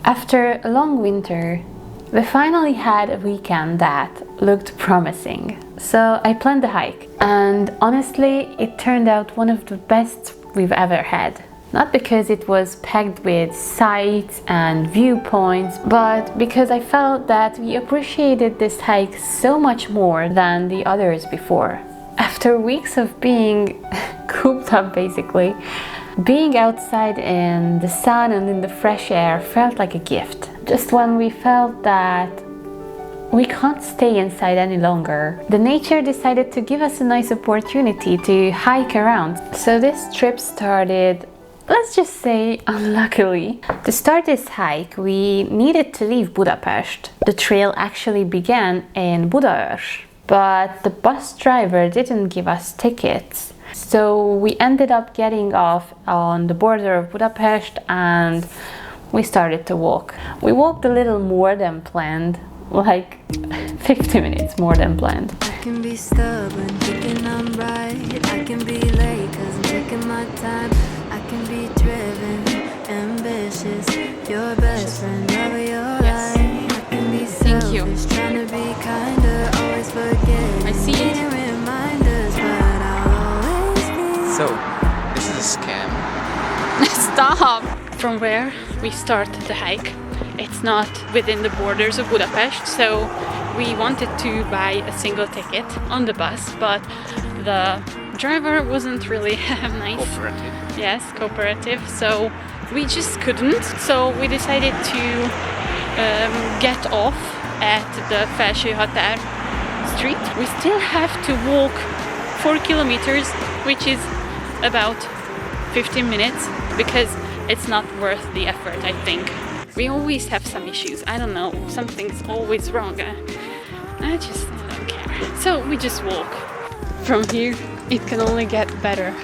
After a long winter, we finally had a weekend that looked promising. So I planned the hike, and honestly, it turned out one of the best we've ever had. Not because it was packed with sights and viewpoints, but because I felt that we appreciated this hike so much more than the others before. After weeks of being cooped up basically, being outside in the sun and in the fresh air felt like a gift. Just when we felt that we can't stay inside any longer, the nature decided to give us a nice opportunity to hike around. So this trip started, let's just say, unluckily. To start this hike, we needed to leave Budapest. The trail actually began in Budaörs, but the bus driver didn't give us tickets. So we ended up getting off on the border of Budapest and we started to walk. We walked a little more than planned, like 50 minutes more than planned. I can be stubborn, thinking I'm right. I can be late cause I'm taking my time. I can be driven, ambitious, your best friend, love of your life. I can be selfish, trying to be kinder, always forgetting. I see it. Reminders, but I'll always be. So, this is a scam. Stop! From where we started the hike, it's not within the borders of Budapest, so we wanted to buy a single ticket on the bus, but the driver wasn't really nice. Cooperative. Yes, cooperative, so we just couldn't. So we decided to get off at the Felső Határ street. We still have to walk 4 kilometers, which is about 15 minutes, because it's not worth the effort, I think. We always have some issues. I don't know, something's always wrong. I don't care. So we just walk. From here, it can only get better.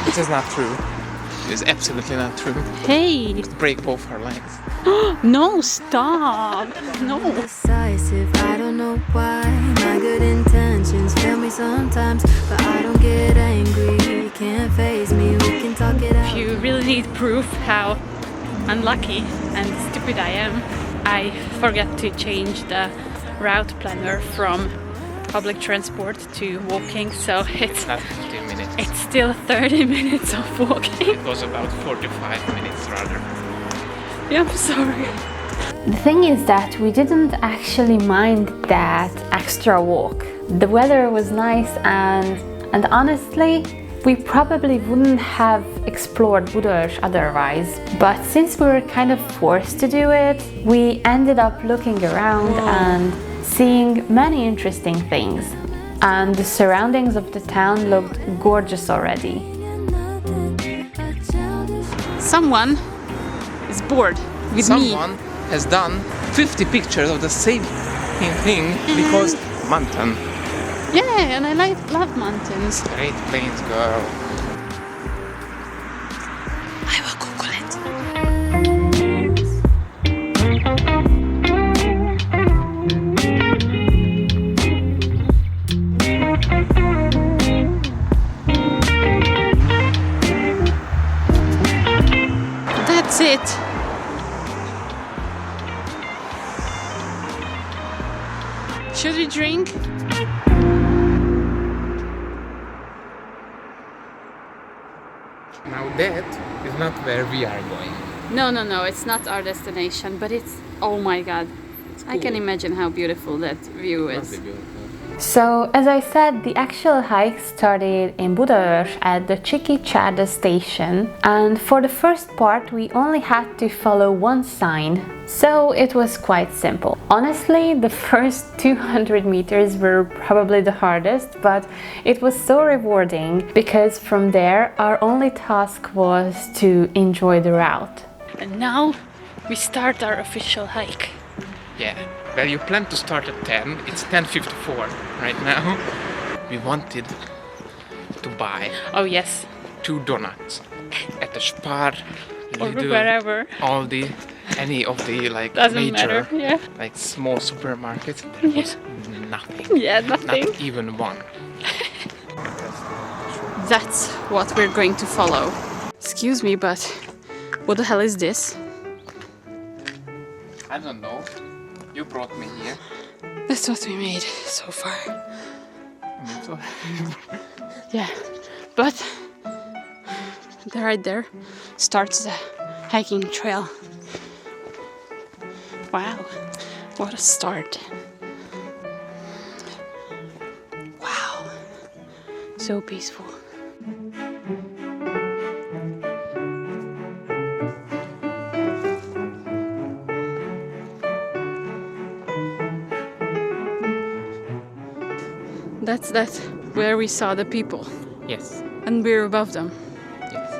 This is not true. It is absolutely not true. Hey! Just break both our legs. No, stop! No! Decisive, I don't know why. My good intentions fail me sometimes, but I don't get angry. You can't face me, we can talk it out. If you really need proof how unlucky and stupid I am, I forgot to change the route planner from public transport to walking, so it's Not 15 minutes. it's still 30 minutes of walking. It was about 45 minutes rather. Yeah, I'm sorry. The thing is that we didn't actually mind that extra walk. The weather was nice and honestly, we probably wouldn't have explored Budaörs otherwise, but since we were kind of forced to do it, we ended up looking around and seeing many interesting things. And the surroundings of the town looked gorgeous already. Someone is bored with me. Someone has done 50 pictures of the same thing because mountain. Yeah, and I love mountains. Great plains, girl. I will Google it. That's it. Should we drink? Now that is not where we are going. No, it's not our destination, but it's, oh my god. I can imagine how beautiful that view is. Not beautiful. So, as I said, the actual hike started in Budaörs at the Csíki Csárda station, and for the first part we only had to follow one sign, so it was quite simple. Honestly, the first 200 meters were probably the hardest, but it was so rewarding because from there our only task was to enjoy the route. And now we start our official hike. Yeah, where you plan to start at 10, it's 10:54 right now. We wanted to buy Oh yes, 2 donuts at the Spar, or Lidl, wherever. Aldi, any of the like Doesn't major matter, yeah. like small supermarkets. There was nothing. Yeah, nothing. Not even one. That's what we're going to follow. Excuse me, but what the hell is this? I don't know. You brought me here. That's what we made so far. Yeah, but right there starts the hiking trail. Wow, what a start. Wow, so peaceful. That's where we saw the people. Yes. And we're above them. Yes.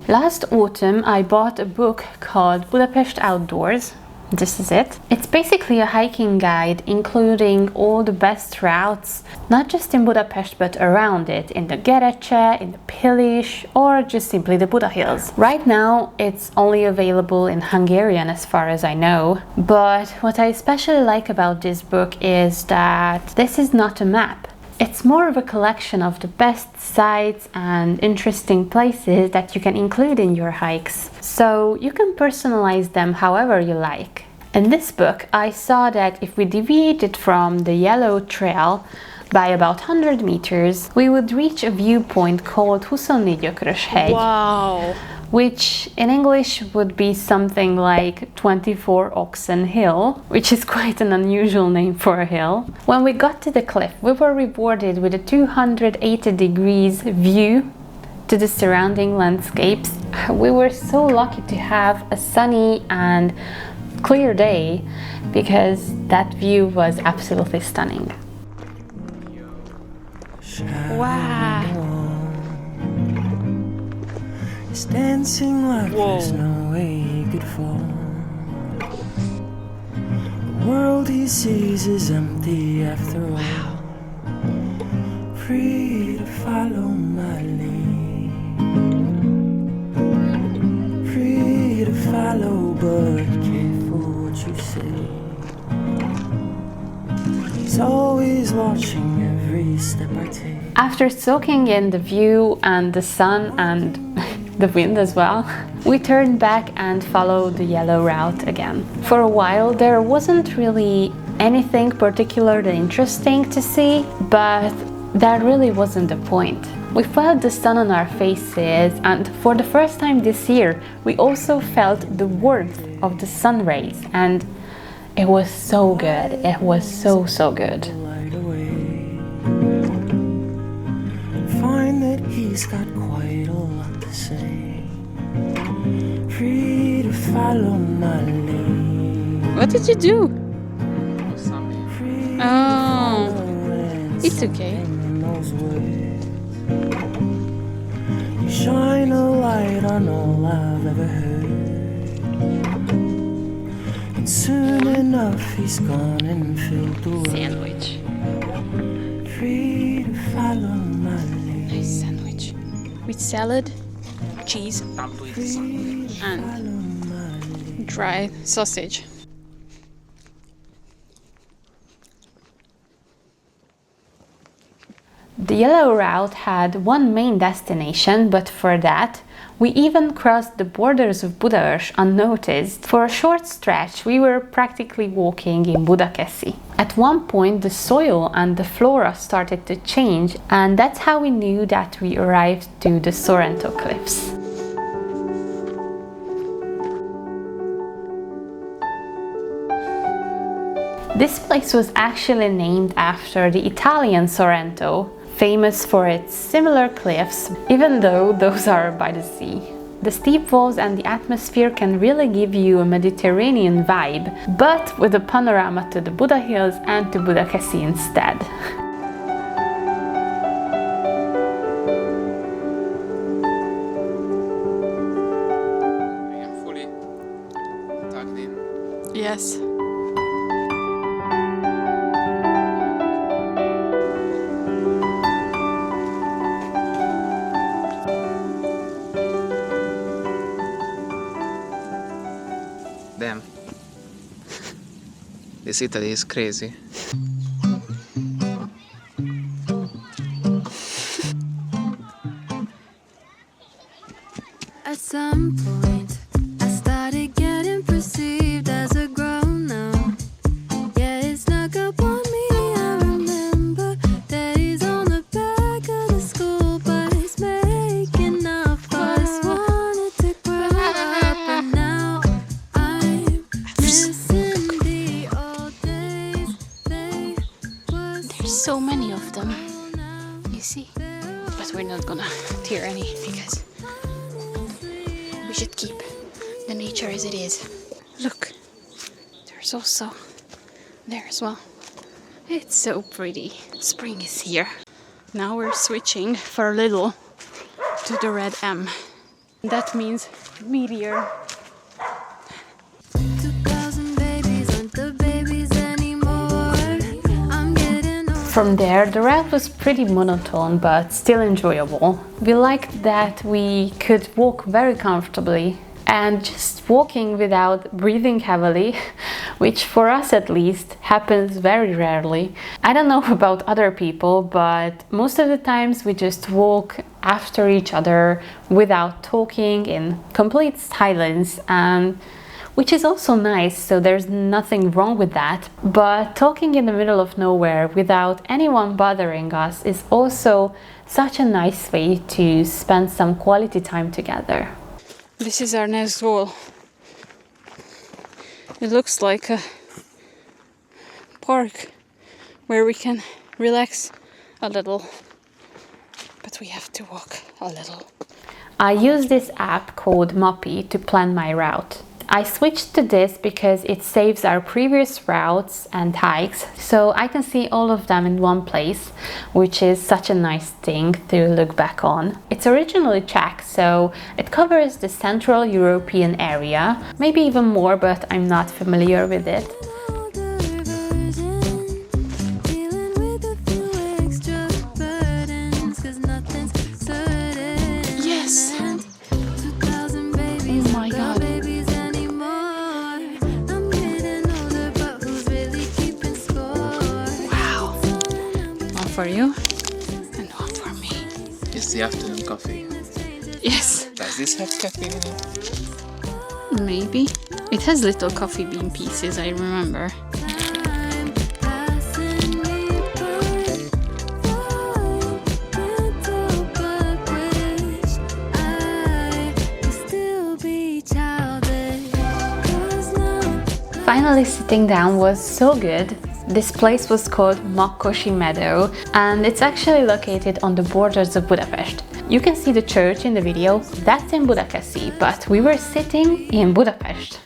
Last autumn, I bought a book called Budapest Outdoors. This is it. It's basically a hiking guide including all the best routes, not just in Budapest but around it, in the Gerece, in the Pilis, or just simply the Buda Hills. Right now it's only available in Hungarian as far as I know, but what I especially like about this book is that this is not a map. It's more of a collection of the best sites and interesting places that you can include in your hikes, so you can personalize them however you like. In this book, I saw that if we deviated from the yellow trail by about 100 meters, we would reach a viewpoint called Huszonnégyökrös Hill. Wow! Which in English would be something like 24 Oxen Hill, which is quite an unusual name for a hill. When we got to the cliff, we were rewarded with a 280 degrees view to the surrounding landscapes. We were so lucky to have a sunny and clear day because that view was absolutely stunning. Wow! It's dancing like there's no way he could fall. The world he sees is empty after all. Wow. Free to follow my lead. Free to follow, but careful what you say. He's always watching every step I take. After soaking in the view and the sun and the wind as well, we turned back and followed the yellow route again. For a while there wasn't really anything particularly interesting to see, but that really wasn't the point. We felt the sun on our faces, and for the first time this year we also felt the warmth of the sun rays, and it was so good. It was so good. Find that he's got quite a lot to say. Free to follow my lead. What did you do? Free Oh, to it's okay. You shine a light on all I've ever heard. And soon enough he's gone and filled the world. Sandwich. Free to follow my lead. Nice sandwich. With salad, cheese, and dry sausage. The yellow route had one main destination, but for that we even crossed the borders of Budaörs unnoticed. For a short stretch we were practically walking in Budapest. At one point the soil and the flora started to change, and that's how we knew that we arrived to the Sorrento Cliffs. This place was actually named after the Italian Sorrento, famous for its similar cliffs, even though those are by the sea. The steep walls and the atmosphere can really give you a Mediterranean vibe, but with a panorama to the Buda Hills and to Budapest instead. I am fully tucked in. Yes. Damn. This Italy is crazy. At some point, I started getting perceived as a grown-up. Yeah, it snuck up on me. I remember that he's on the back of the school bus making up fuss. Wanted to grow up, but now I'm missing the old days. They were There's so many of them. You see? But we're not gonna tear any because we should keep the nature as it is. Look, there's also there as well. It's so pretty. Spring is here. Now we're switching for a little to the red M. That means meteor. 2000 babies aren't the babies anymore. I'm getting old. From there, the route was pretty monotone but still enjoyable. We liked that we could walk very comfortably and just walking without breathing heavily, which for us at least happens very rarely. I don't know about other people, but most of the times we just walk after each other without talking in complete silence, and which is also nice, so there's nothing wrong with that. But talking in the middle of nowhere without anyone bothering us is also such a nice way to spend some quality time together. This is our next goal. It looks like a park where we can relax a little, but we have to walk a little. I use this app called Moppy to plan my route. I switched to this because it saves our previous routes and hikes, so I can see all of them in one place, which is such a nice thing to look back on. It's originally Czech, so it covers the Central European area, maybe even more, but I'm not familiar with it. Older version, dealing with a few extra burdens, 'cause nothing's certain. Yes. 2000 babies, Oh my God. babies anymore. I'm getting older, but who's really keeping score? Wow. One for you and one for me. It's the afternoon coffee. Yes, Does this have caffeine in it? maybe. It has little coffee bean pieces, I remember. Time passing me by, gentle but wish I could still be childish. 'Cause now Finally sitting down was so good. This place was called Makkosi meadow, and it's actually located on the borders of Budapest. You can see the church in the video, that's in Budakeszi, but we were sitting in Budapest.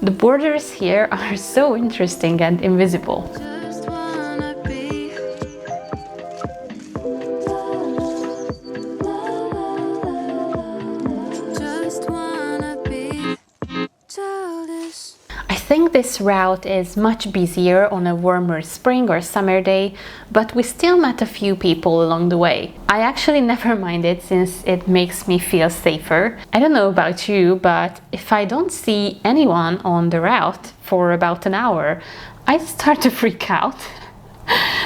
The borders here are so interesting and invisible. just wanna be. Just wanna be childish. I think this route is much busier on a warmer spring or summer day, but we still met a few people along the way. I actually never mind it since it makes me feel safer. I don't know about you, but if I don't see anyone on the route for about an hour, I start to freak out.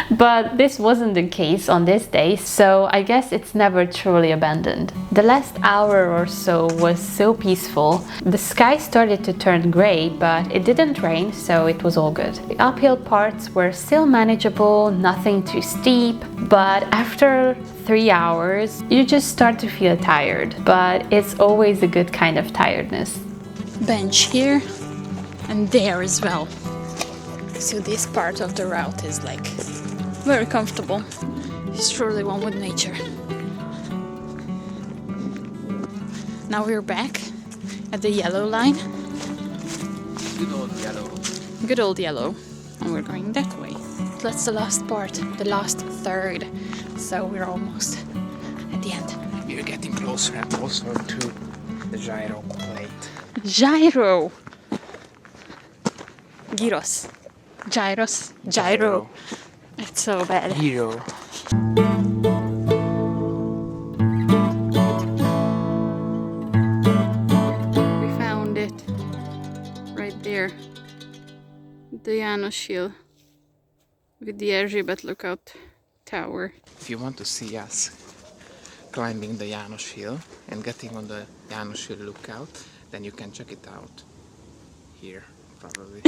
But this wasn't the case on this day, so I guess it's never truly abandoned. The last hour or so was so peaceful. The sky started to turn grey, but it didn't rain, so it was all good. The uphill parts were still manageable, nothing too steep, but after 3 hours, you just start to feel tired. But it's always a good kind of tiredness. Bench here and there as well. So this part of the route is like very comfortable. It's truly one with nature. Now we're back at the yellow line. Good old yellow. Good old yellow. And we're going that way. That's the last part, the last third. So we're almost at the end. We are getting closer and closer to the gyro plate. Gyro! Gyros. Gyros. Gyro. It's so bad. Hero. We found it. Right there. The János Hill. With the Erzsébet Lookout Tower. If you want to see us climbing the János Hill and getting on the János Hill lookout, then you can check it out here, probably.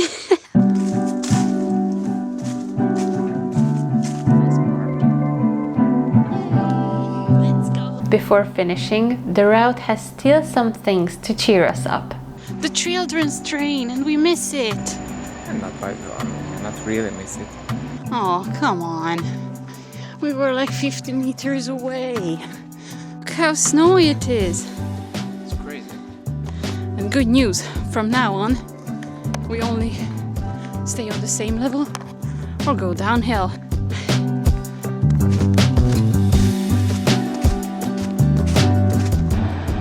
Let's go. Before finishing, the route has still some things to cheer us up. The children's train, and we miss it. And not by far, not really miss it. Oh, come on. We were like 50 meters away. Look how snowy it is. It's crazy. And good news, from now on, we only stay on the same level or go downhill.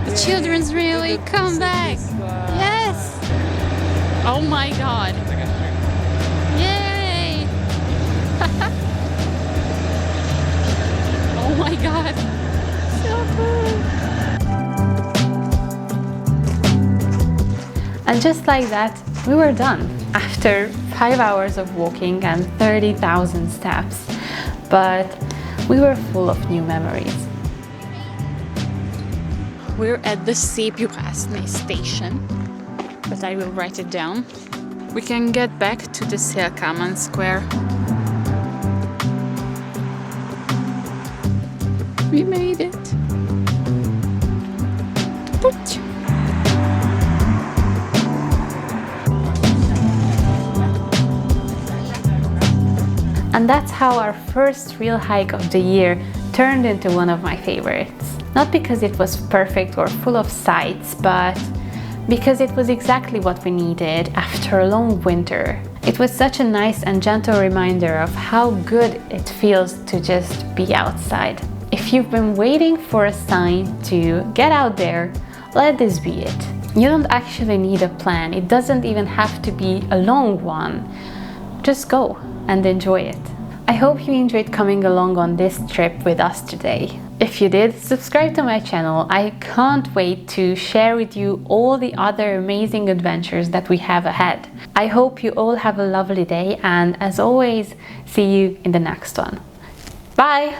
The children's really come back. Yes. Oh my God. Yay. Oh my God. So cool. And just like that, we were done after 5 hours of walking and 30,000 steps. But we were full of new memories. We're at the Szépjuhészné station, but I will write it down. We can get back to the Szélkámán Square. We made it. Pooch. And that's how our first real hike of the year turned into one of my favorites. Not because it was perfect or full of sights, but because it was exactly what we needed after a long winter. It was such a nice and gentle reminder of how good it feels to just be outside. If you've been waiting for a sign to get out there, let this be it. You don't actually need a plan. It doesn't even have to be a long one. Just go and enjoy it. I hope you enjoyed coming along on this trip with us today. If you did, subscribe to my channel. I can't wait to share with you all the other amazing adventures that we have ahead. I hope you all have a lovely day, and as always, see you in the next one. Bye!